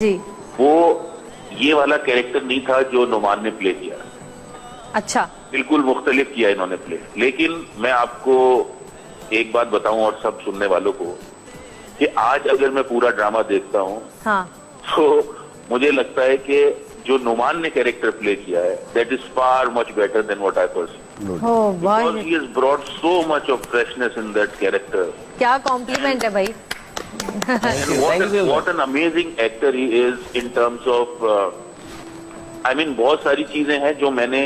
जी। वो ये वाला कैरेक्टर नहीं था जो नुमान ने प्ले किया। अच्छा, बिल्कुल मुख्तलिफ किया इन्होंने प्ले। लेकिन मैं आपको एक बात बताऊं और सब सुनने वालों को कि आज अगर मैं पूरा ड्रामा देखता हूं हाँ, तो मुझे लगता है कि जो नुमान ने कैरेक्टर प्ले किया है that is far much better than what I perceive. Because he has brought so much of freshness in that character. क्या कॉम्प्लीमेंट है भाई। what an amazing actor he is in terms of I mean बहुत सारी चीजें हैं जो मैंने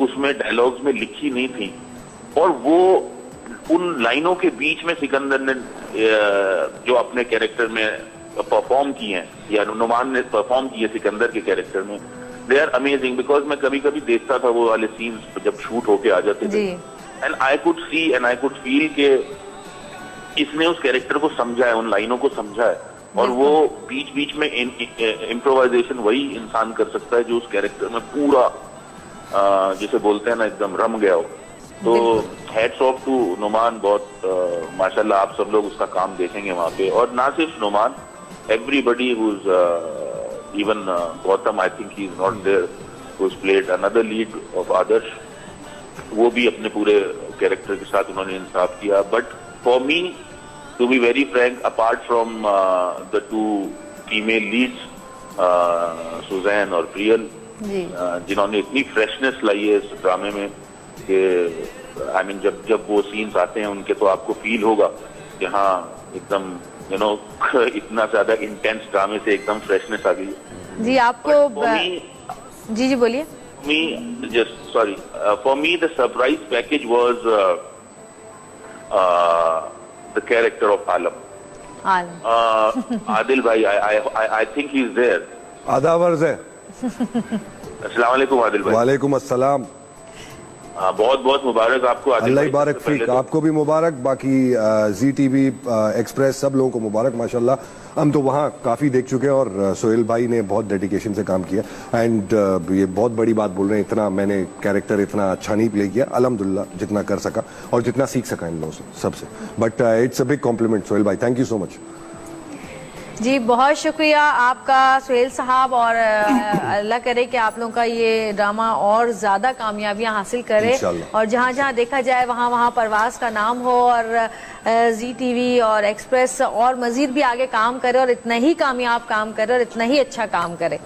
उसमें डायलॉग्स में लिखी नहीं थी और वो उन लाइनों के बीच में सिकंदर ने जो अपने कैरेक्टर में परफॉर्म किए हैं या नुमान ने परफॉर्म किए सिकंदर के कैरेक्टर में, दे आर अमेजिंग। बिकॉज मैं कभी कभी देखता था वो वाले सीन्स जब शूट होके आ जाते थे and I could see and I could feel के इसने उस कैरेक्टर को समझा है, उन लाइनों को समझा है और वो बीच बीच में इम्प्रोवाइजेशन वही इंसान कर सकता है जो उस कैरेक्टर में पूरा जिसे बोलते हैं ना एकदम रम गया हो। तो हैट्स ऑफ टू नुमान। बहुत माशाल्लाह आप सब लोग उसका काम देखेंगे वहां पे। और ना सिर्फ Numan, everybody who's even Gautam, I think he is not there, who's played another lead of Adarsh, वो भी अपने पूरे कैरेक्टर के साथ उन्होंने इंसाफ किया। But for me to be very frank, apart from the two female leads, Suzanne और प्रियल, जिन्होंने इतनी फ्रेशनेस लाई है इस ड्रामे में कि आई मीन जब वो सीन्स आते हैं उनके तो आपको फील होगा कि हाँ एकदम यू नो इतना ज्यादा इंटेंस ड्रामे से एकदम फ्रेशनेस आ गई। जी आपको जी बोलिए। For me the surprise package was the character of Alam. Adil bhai, I think he's there. आदाब अर्ज़ है। अस्सलाम वालेकुम आदिल भाई। वालेकुम अस्सलाम। बहुत बहुत मुबारक आपको आदिल अल्लाह भाई। बारक फीक, आपको भी मुबारक, बाकी जी टीवी एक्सप्रेस सब लोगों को मुबारक माशाल्लाह। हम तो वहाँ काफ़ी देख चुके हैं और सोहेल भाई ने बहुत डेडिकेशन से काम किया एंड ये बहुत बड़ी बात बोल रहे हैं, इतना मैंने कैरेक्टर इतना अच्छा नहीं प्ले किया, अल्हम्दुलिल्लाह जितना कर सका और जितना सीख सका इन लोगों से सबसे। But it's a big complement Sohail भाई, थैंक यू सो मच। जी बहुत शुक्रिया आपका सोहेल साहब और अल्लाह करे कि आप लोगों का ये ड्रामा और ज्यादा कामयाबियां हासिल करे और जहां जहां देखा जाए वहां वहां परवाज का नाम हो और जी टीवी और एक्सप्रेस और मजीद भी आगे काम करे और इतना ही कामयाब काम करे और इतना ही अच्छा काम करे।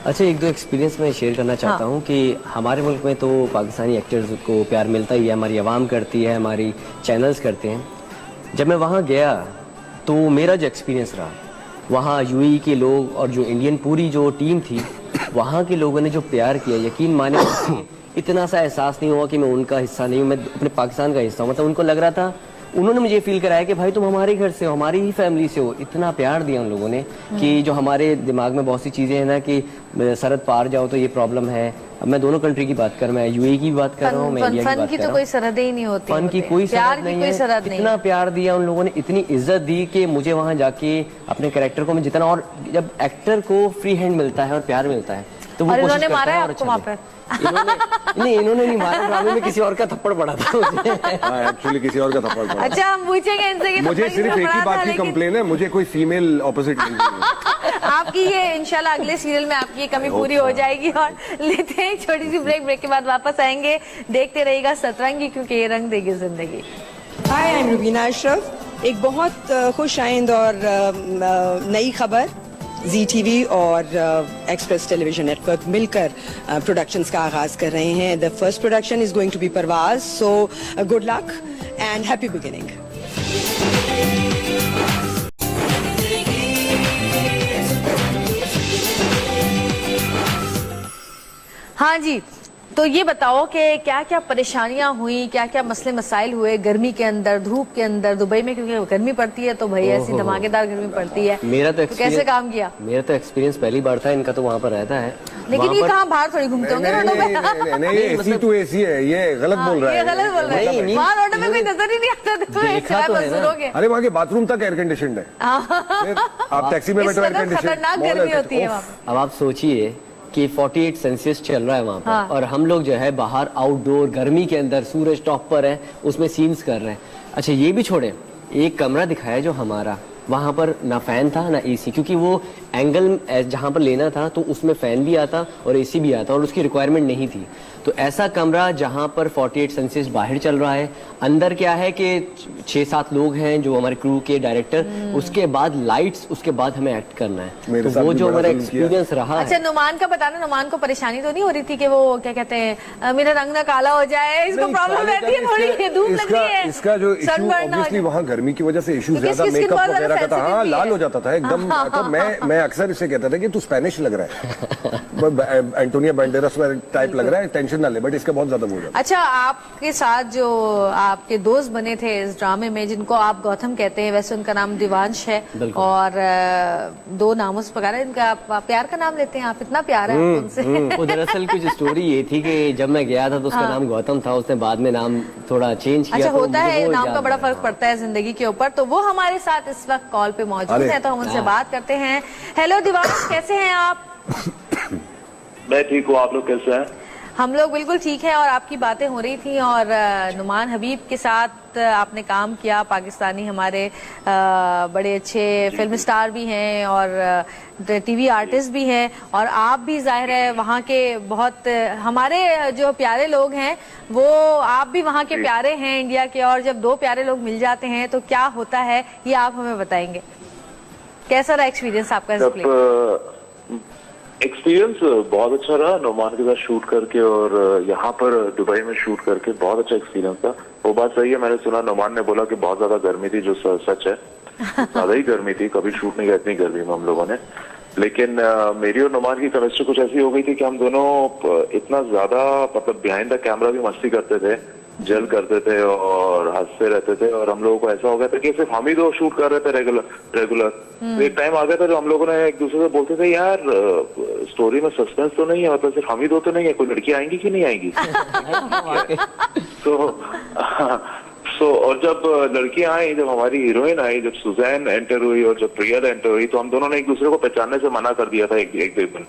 अच्छा, एक दो एक्सपीरियंस मैं शेयर करना चाहता हूँ कि हमारे मुल्क में तो पाकिस्तानी एक्टर्स को प्यार मिलता ही है, हमारी आवाम करती है, हमारी चैनल्स करते हैं। जब मैं वहाँ गया तो मेरा जो एक्सपीरियंस रहा, वहाँ यूएई के लोग और जो इंडियन पूरी जो टीम थी वहाँ के लोगों ने जो प्यार किया, यकीन माने इतना सा एहसास नहीं हुआ कि मैं उनका हिस्सा नहीं हूँ, मैं अपने पाकिस्तान का हिस्सा हूँ। मतलब उनको लग रहा था, उन्होंने मुझे फील कराया कि भाई तुम हमारे घर से हो, हमारी ही फैमिली से हो। इतना प्यार दिया उन लोगों ने कि जो हमारे दिमाग में बहुत सी चीज़ें हैं ना कि सरहद पार जाओ तो ये प्रॉब्लम है। अब मैं दोनों कंट्री की बात कर रहा हूँ, मैं यूएई की बात कर रहा हूँ, मैं इंडिया की बात कर रहा हूँ। तो कोई सरहद ही नहीं होती, फन की कोई सरहद नहीं है। इतना प्यार दिया उन लोगों ने, इतनी इज्जत दी कि मुझे वहाँ जाके अपने कैरेक्टर को मैं जितना, और जब एक्टर को फ्री हैंड मिलता है और प्यार मिलता है तो वो कोशिश करता है और अच्छा है। इन्होंने नहीं मारा, ड्रामे में किसी और का थप्पड़ पड़ा था मुझे। एक्चुअली किसी और का थप्पड़ पड़ा। अच्छा, हम पूछेंगे इनसे कि मुझे सिर्फ एक ही बात की कंप्लेन है, मुझे कोई फीमेल ऑपोजिट नहीं है। आपकी ये इंशाल्लाह अगले सीरियल में आपकी ये कमी पूरी हो जाएगी। और लेते हैं एक छोटी सी ब्रेक के बाद वापस आएंगे। देखते रहिएगा सतरंगी, क्योंकि ये रंग देगी जिंदगी। Hi, I am Rubina Ashraf. एक बहुत खुश आइंद और नई खबर, जी टीवी और एक्सप्रेस टेलीविजन नेटवर्क मिलकर प्रोडक्शंस का आगाज कर रहे हैं। The first production is going to be Parwaz, so good luck and happy beginning. हाँ जी, तो ये बताओ कि क्या क्या परेशानियां हुई, क्या क्या मसले मसाइल हुए गर्मी के अंदर, धूप के अंदर, दुबई में, क्योंकि गर्मी पड़ती है तो भाई ऐसी धमाकेदार गर्मी पड़ती है। मेरा तो कैसे काम किया? मेरा तो एक्सपीरियंस पहली बार था, इनका तो वहाँ पर रहता है। लेकिन ये कहाँ बाहर थोड़ी घूमते होंगे रोडों में। नहीं, एसी टू एसी है, ये गलत बोल रहा है। ये गलत बोल रहा है, वहाँ रोडों में कोई नजर ही नहीं आता। अरे वहाँ के बाथरूम तक एयर कंडीशनड है, आप टैक्सी में बैठो एयर कंडीशन। खतरनाक गर्मी होती है वहाँ। अब आप सोचिए कि 48 सेल्सियस चल रहा है वहाँ पर और हम लोग जो है बाहर आउटडोर गर्मी के अंदर सूरज टॉप पर है, उसमें सीन्स कर रहे हैं। अच्छा ये भी छोड़े, एक कमरा दिखाया जो हमारा, वहाँ पर ना फैन था ना एसी, क्योंकि वो एंगल जहाँ पर लेना था तो उसमें फैन भी आता और एसी भी आता और उसकी रिक्वायरमेंट नहीं थी। तो ऐसा कमरा जहाँ पर 48 सेंसियस बाहर चल रहा है, अंदर क्या है कि 6-7 लोग हैं जो हमारे क्रू के डायरेक्टर, उसके बाद लाइट्स, उसके बाद हमें एक्ट करना है। तो वो जो हमारा एक्सपीरियंस रहा। अच्छा, नुमान का बताना, नुमान को परेशानी तो नहीं हो रही थी कि वो क्या कहते हैं मेरा रंग ना काला हो जाए, इसको प्रॉब्लम रहती है थोड़ी, धूप लगती है, इसका जो इशू ऑब्वियसली वहाँ गर्मी की वजह से इशू ज्यादा मेकअप वगैरह का था, हाँ लाल हो जाता था एकदम। तो मैं अक्सर इससे कहता था कि तू स्पेनिश लग रहा है, एंटोनियो बैंडेरास टाइप लग रहा है, टेंशन ना ले, बट इसका बहुत ज्यादा हो जाता। अच्छा, आपके साथ जो आपके दोस्त बने थे इस ड्रामे में, जिनको आप गौतम कहते हैं, वैसे उनका नाम दिवांश है और 2 नामों से पकारा, इनका आप प्यार का नाम लेते हैं, आप इतना प्यार है उनसे। वो दरअसल कुछ स्टोरी ये थी कि जब मैं गया था तो उसका नाम गौतम था, उसने बाद में नाम थोड़ा चेंज किया। अच्छा, होता है, नाम का बड़ा फर्क पड़ता है जिंदगी के ऊपर। तो वो हमारे साथ इस वक्त कॉल पे मौजूद है, तो हम उनसे बात करते हैं। हेलो दिवांश, कैसे हैं आप? मैं ठीक हूँ, आप लोग कैसे हैं? हम लोग बिल्कुल ठीक है। और आपकी बातें हो रही थी और नुमान हबीब के साथ आपने काम किया, पाकिस्तानी हमारे बड़े अच्छे फिल्म स्टार भी हैं और टीवी आर्टिस्ट भी हैं, और आप भी जाहिर है वहाँ के बहुत हमारे जो प्यारे लोग हैं, वो आप भी वहाँ के प्यारे हैं इंडिया के। और जब 2 प्यारे लोग मिल जाते हैं तो क्या होता है, ये आप हमें बताएंगे। कैसा रहा एक्सपीरियंस आपका? एक्सपीरियंस बहुत अच्छा रहा नुमान के साथ शूट करके, और यहाँ पर दुबई में शूट करके बहुत अच्छा एक्सपीरियंस था। वो बात सही है, मैंने सुना नुमान ने बोला कि बहुत ज्यादा गर्मी थी, जो सच है, ज्यादा ही गर्मी थी, कभी शूट नहीं किया इतनी गर्मी में हम लोगों ने। लेकिन मेरी और नुमान की केमिस्ट्री कुछ ऐसी हो गई थी कि हम दोनों इतना ज्यादा मतलब बिहाइंड द कैमरा भी मस्ती करते थे, जल करते थे और हंसते रहते थे, और हम लोगों को ऐसा हो गया था कि सिर्फ हम ही 2 शूट कर रहे थे रेगुलर। तो एक टाइम आ गया था जो हम लोगों ने एक दूसरे से बोलते थे, यार स्टोरी में सस्पेंस तो नहीं है, मतलब सिर्फ हम ही 2 तो नहीं है, कोई लड़की आएंगी कि नहीं आएंगी। तो और जब लड़कियां आई, जब हमारी हीरोइन आई, जब सुजैन एंटर हुई और जब प्रिया एंटर हुई, तो हम दोनों ने एक दूसरे को पहचानने से मना कर दिया था एक दिन।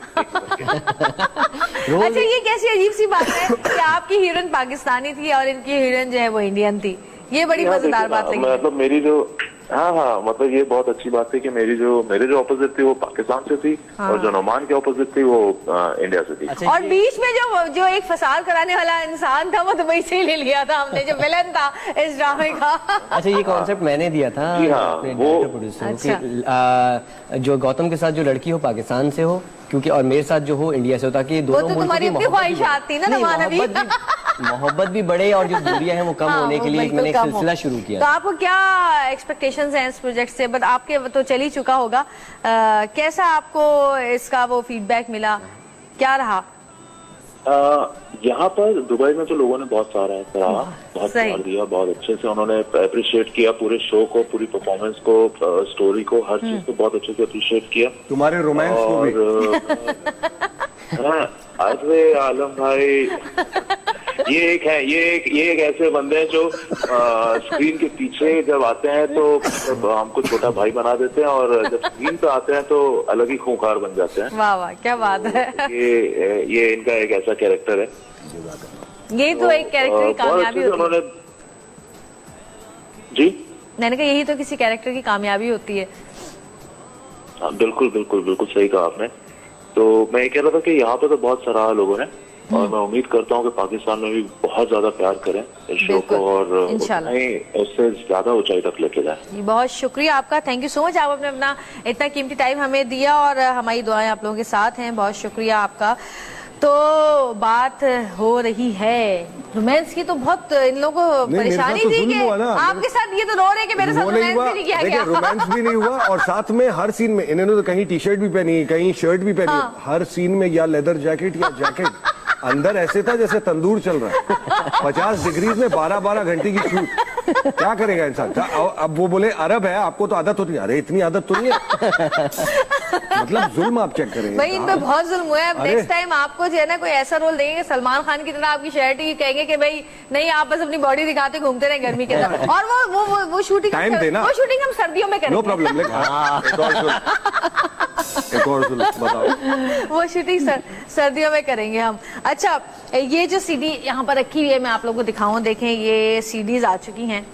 अच्छा, ये कैसी अजीब सी बात है कि आपकी हीरोइन पाकिस्तानी थी और इनकी हीरोइन जो है वो इंडियन थी, ये बड़ी मजेदार बात लगी। मतलब मेरी जो हाँ, मतलब ये बहुत अच्छी बात थी कि मेरे जो ऑपोजिट थी वो पाकिस्तान से थी, और जो नुमान के ऑपोजिट थी वो इंडिया से थी। अच्छा, और बीच में जो एक फसाद कराने वाला इंसान था वो दुबई से ही ले लिया था हमने, जो विलन था इस ड्रामे का। अच्छा, ये कॉन्सेप्ट मैंने दिया था प्रोड्यूसर, जो गौतम के साथ जो लड़की हो पाकिस्तान से हो, क्योंकि और मेरे साथ जो हो इंडिया से हो, ताकि दोनों तुम्हारी अपनी ख्वाहिशात थी ना नुमान, अभी मोहब्बत भी बढ़े और जो दूरियां हैं वो कम होने के लिए मैंने एक सिलसिला शुरू किया। तो आपको क्या एक्सपेक्टेशंस हैं इस प्रोजेक्ट से? बट आपके तो चल ही चुका होगा, कैसा आपको इसका वो फीडबैक मिला, क्या रहा? यहाँ पर दुबई में तो लोगों ने बहुत सारा सराहा, बहुत प्यार दिया, बहुत अच्छे से उन्होंने अप्रिशिएट किया पूरे शो को, पूरी परफॉर्मेंस को, स्टोरी को, हर चीज को बहुत अच्छे से अप्रिशिएट किया। तुम्हारे रोमांस को भी। अरे आलम भाई, ये एक ऐसे बंदे हैं जो स्क्रीन के पीछे जब आते हैं तो हमको छोटा भाई बना देते हैं, और जब स्क्रीन पे आते हैं तो अलग ही खूंखार बन जाते हैं। वाह वाह, क्या बात है। ये इनका एक ऐसा कैरेक्टर है। ये तो एक कैरेक्टर की कामयाबी होती है। जी, मैंने कहा यही तो किसी कैरेक्टर की कामयाबी होती है। बिल्कुल बिल्कुल बिल्कुल सही कहा आपने। तो मैं ये कह रहा था कि यहाँ पे तो बहुत सराहा लोगों ने, और मैं उम्मीद करता हूँ कि पाकिस्तान में भी बहुत ज्यादा प्यार करें इस शो को, और उससे ज्यादा ऊंचाई तक लेके जाए। बहुत शुक्रिया आपका, थैंक यू सो मच, आप अपने अपना इतना कीमती टाइम हमें दिया, और हमारी दुआएं आप लोगों के साथ हैं। बहुत शुक्रिया आपका। तो बात हो रही है रोमांस की, तो बहुत इन लोगों को परेशानी थी कि आपके साथ ये तो रो रहे कि मेरे साथ रोमांस भी नहीं किया गया। रोमांस भी नहीं हुआ, और साथ में हर सीन में इन्होंने तो कहीं टी शर्ट भी पहनी, कहीं शर्ट भी पहनी, हर सीन में या लेदर जैकेट या जैकेट, अंदर ऐसे था जैसे तंदूर चल रहा है, 50 डिग्री में 12-12 घंटे की शूट। क्या करेगा इंसान? अब वो बोले अरब है, आपको तो आदत होती है। अरे इतनी आदत तो नहीं है। मतलब जुल्म आप चेक करेंगे भाई, इन पे बहुत जुल्म हुआ है। नेक्स्ट टाइम आपको जो है ना कोई ऐसा रोल देंगे सलमान खान की तरह, आपकी शर्ट ही कहेंगे कि भाई नहीं, आप बस अपनी बॉडी दिखाते घूमते रहे गर्मी के अंदर, और वो शूटिंग हम सर्दियों में करेंगे। No problem. एक और बताओ। वो शूटिंग सर्दियों में करेंगे हम। अच्छा, ये जो सीडी यहाँ पर रखी हुई है मैं आप लोगों को दिखाऊं, देखें ये सीडीज आ चुकी हैं।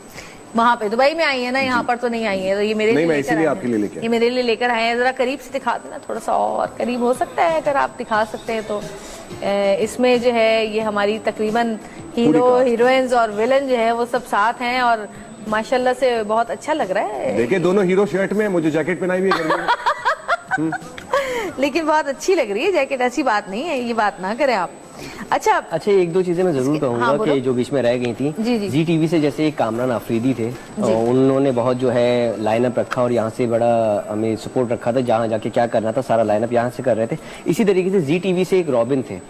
वहाँ पे दुबई में आई है ना, यहाँ पर तो नहीं आई है, तो ये मेरे लिए लेकर आए आपके लिए लेकर, ये मेरे लिए लेकर आए हैं। जरा करीब से दिखा देना, थोड़ा सा और करीब हो सकता है अगर आप दिखा सकते हैं तो। इसमें जो है ये हमारी तकरीबन हीरो हीरोइंस और विलन जो है वो सब साथ हैं और माशाल्लाह से बहुत अच्छा लग रहा है। देखिए दोनों हीरो शर्ट में, मुझे जैकेट पहनाई हुई है लेकिन बहुत अच्छी लग रही है जैकेट, ऐसी बात नहीं है, ये बात ना करें आप। अच्छा, एक दो चीजें मैं जरूर कहूंगा कि जो बीच में रह गई थी, जी टीवी से जैसे कामरान आफरीदी थे, उन्होंने बहुत जो है लाइनअप रखा और यहाँ से बड़ा हमें सपोर्ट रखा था, जहाँ जाके क्या करना था सारा लाइनअप यहाँ से कर रहे थे। इसी तरीके से जी टीवी से एक रॉबिन थे,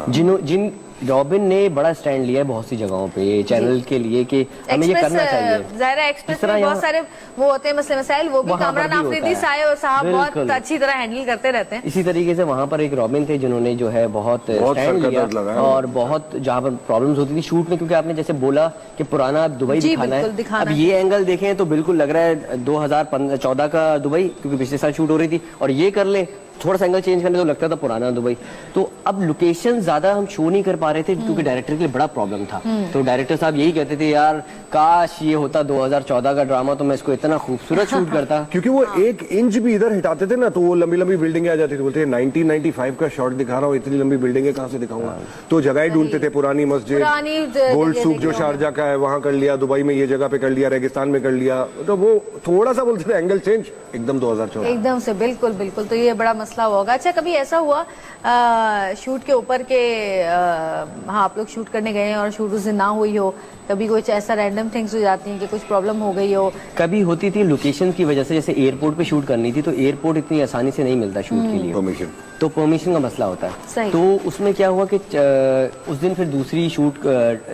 जिन रॉबिन ने बड़ा स्टैंड लिया है बहुत सी जगहों पे चैनल के लिए कि हमें ये करना चाहिए। ज़ाहिर एक्सप्रेस में बहुत सारे वो होते हैं मसले मसाइल, वो भी कामरान आफरीदी साहब बहुत अच्छी तरह हैंडल करते रहते हैं। इसी तरीके से वहाँ पर एक रॉबिन थे जिन्होंने जो है बहुत स्टैंड लिया और बहुत जहाँ पर प्रॉब्लम्स होती थी शूट में, क्योंकि आपने जैसे बोला कि पुराना दुबई दिखाना है, अब ये एंगल देखें तो बिल्कुल लग रहा है 2014 का दुबई, क्योंकि पिछले साल शूट हो रही थी, और ये कर ले थोड़ा सा एंगल चेंज करने तो लगता था पुराना दुबई। तो अब लोकेशन ज्यादा हम शो नहीं कर पा रहे थे क्योंकि डायरेक्टर के लिए बड़ा प्रॉब्लम था। तो डायरेक्टर साहब यही कहते थे यार काश ये होता 2014 का ड्रामा तो मैं इसको इतना खूबसूरत शूट करता। क्योंकि वो एक इंच भी इधर हटाते थे ना तो वो लंबी लंबी बिल्डिंगें आ जाती थी, बोलते 1995 का शॉट दिखा रहा हूँ, इतनी लंबी बिल्डिंगें कहाँ से दिखाऊंगा। तो जगह ही ढूंढते थे, पुरानी मस्जिद, गोल्ड सूक जो शारजा का है वहां कर लिया, दुबई में ये जगह पे कर लिया, रेगिस्तान में कर लिया, तो वो थोड़ा सा बोलते थे एंगल चेंज एकदम 2014 एकदम से। बिल्कुल बिल्कुल, तो ये बड़ा मसला होगा। अच्छा, कभी ऐसा हुआ शूट के ऊपर के हाँ आप लोग शूट करने गए और शूट उस दिन ना हुई हो, कभी कुछ ऐसा रैंडम थिंग्स हो जाती हैं कि कुछ प्रॉब्लम हो गई हो? कभी होती थी लोकेशन की वजह से, जैसे एयरपोर्ट पे शूट करनी थी तो एयरपोर्ट इतनी आसानी से नहीं मिलता शूट के लिए, परमिशन, तो परमिशन का मसला होता है। सही। तो उसमें क्या हुआ कि उस दिन फिर दूसरी शूट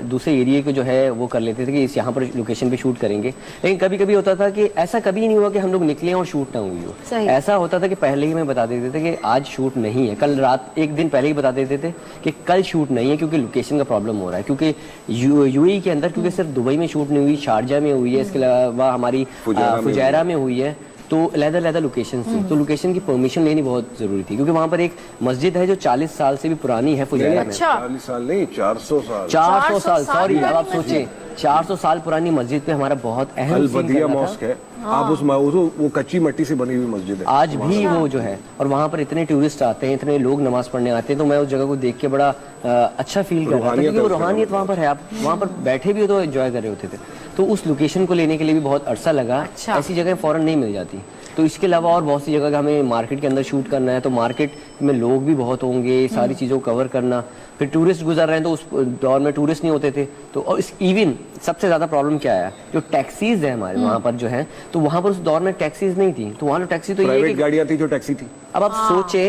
दूसरे एरिया को जो है वो कर लेते थे कि इस यहाँ पर लोकेशन पे शूट करेंगे, लेकिन कभी कभी होता था कि ऐसा कभी नहीं हुआ कि हम लोग निकले और शूट ना हुई हो। ऐसा होता था कि पहले ही हमें बता देते थे कि आज शूट नहीं है, कल रात एक दिन पहले ही बता देते थे कि कल शूट नहीं है क्योंकि लोकेशन का प्रॉब्लम हो रहा है, क्योंकि यूएई के अंदर क्योंकि सिर्फ दुबई में शूट नहीं हुई, शारजा में हुई है, इसके अलावा हमारी फुजैरा में हुई है, तो अलग-अलग लोकेशन थी, तो लोकेशन की परमिशन लेनी बहुत जरूरी थी, क्योंकि वहाँ पर एक मस्जिद है जो 40 साल से भी पुरानी है फुजैरा में। 40 साल नहीं 400 साल, 400 साल, सॉरी अब आप सोचें 400 साल पुरानी मस्जिद पे हमारा बहुत अहम अल-बदिया मॉस्क है। आप उस वो कच्ची मिट्टी से बनी हुई मस्जिद है आज भी वो जो है, और वहाँ पर इतने टूरिस्ट आते हैं, इतने लोग नमाज पढ़ने आते हैं, तो मैं उस जगह को देख के बड़ा अच्छा फील कर रहा था, क्योंकि वो रूहानियत वहाँ पर है, आप वहाँ पर बैठे भी हो तो एंजॉय कर रहे होते थे। तो उस लोकेशन को लेने के लिए भी बहुत अरसा लगा, ऐसी जगह फौरन नहीं मिल जाती। तो इसके अलावा और बहुत सी जगह हमें मार्केट के अंदर शूट करना है, तो मार्केट में लोग भी बहुत होंगे, सारी चीज़ों को कवर करना, फिर टूरिस्ट गुजर रहे हैं तो उस दौर में टूरिस्ट नहीं होते थे, तो और इवन सबसे ज़्यादा प्रॉब्लम क्या है, जो टैक्सीज है हमारे वहाँ पर जो है, तो वहाँ पर उस दौर में टैक्सीज नहीं थी, तो वहाँ टैक्सी तो ये गाड़ियाँ थी जो टैक्सी थी। अब आप सोचे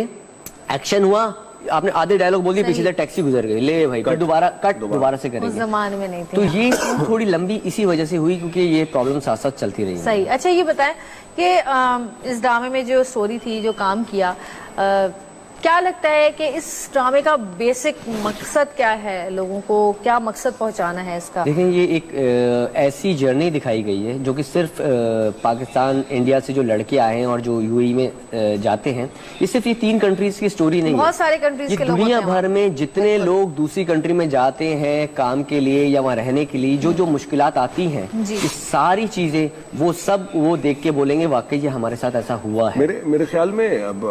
एक्शन हुआ, आपने आधे डायलॉग बोल दिए, पीछे से टैक्सी गुजर गई, ले भाई कट दोबारा से करेंगे। उस जमाने में नहीं थी। तो ये थोड़ी लंबी इसी वजह से हुई क्योंकि ये प्रॉब्लम साथ साथ चलती रही। सही। अच्छा ये बताएं कि इस ड्रामे में जो स्टोरी थी, जो काम किया, क्या लगता है कि इस ड्रामे का बेसिक मकसद क्या है, लोगों को क्या मकसद पहुंचाना है इसका? देखें, ये एक ऐसी जर्नी दिखाई गई है जो कि सिर्फ पाकिस्तान इंडिया से जो लड़के आए हैं और जो यूएई में जाते हैं, ये सिर्फ ये 3 कंट्रीज की स्टोरी नहीं है, बहुत सारे कंट्रीज के लोग दुनिया भर में जितने लोग दूसरी कंट्री में जाते हैं काम के लिए या वहाँ रहने के लिए, जो मुश्किलात आती हैं, ये सारी चीजें वो सब वो देख के बोलेंगे वाकई ये हमारे साथ ऐसा हुआ है। मेरे ख्याल में अब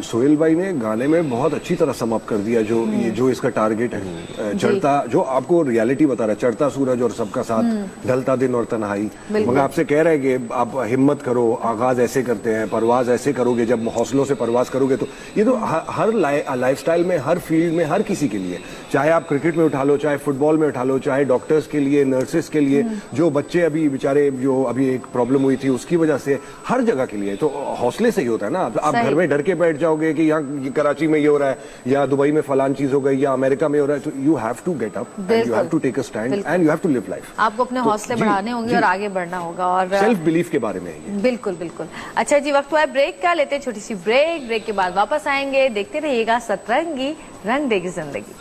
सोहेल भाई ने गाने में बहुत अच्छी तरह समअप कर दिया जो इसका टारगेट है, चढ़ता, जो आपको रियलिटी बता रहा है, चढ़ता सूरज और सबका साथ, ढलता दिन और तन्हाई। मगर आपसे कह रहे हैं कि आप हिम्मत करो, आगाज ऐसे करते हैं, परवाज ऐसे करोगे, जब हौसलों से परवाज करोगे, तो ये तो हर लाइफस्टाइल में, हर फील्ड में, हर किसी के लिए, चाहे आप क्रिकेट में उठा लो, चाहे फुटबॉल में उठा लो, चाहे डॉक्टर्स के लिए, नर्सेस के लिए, जो बच्चे अभी बेचारे, जो अभी एक प्रॉब्लम हुई थी उसकी वजह से, हर जगह के लिए तो हौसले से ही होता है ना। आप घर में डर के बैठ जाओगे कि यहाँ कराची में ये हो रहा है या दुबई में फलान चीज हो गई या अमेरिका में हो रहा है, तो you have to get up and you have to take a stand and you have to live life. आपको अपने हौसले बढ़ाने होंगे और आगे बढ़ना होगा, और सेल्फ बिलीफ के बारे में है। बिल्कुल बिल्कुल। अच्छा जी, वक्त हुआ है ब्रेक का, लेते हैं छोटी सी ब्रेक के बाद वापस आएंगे। देखते रहिएगा सतरंगी रंग देगी जिंदगी।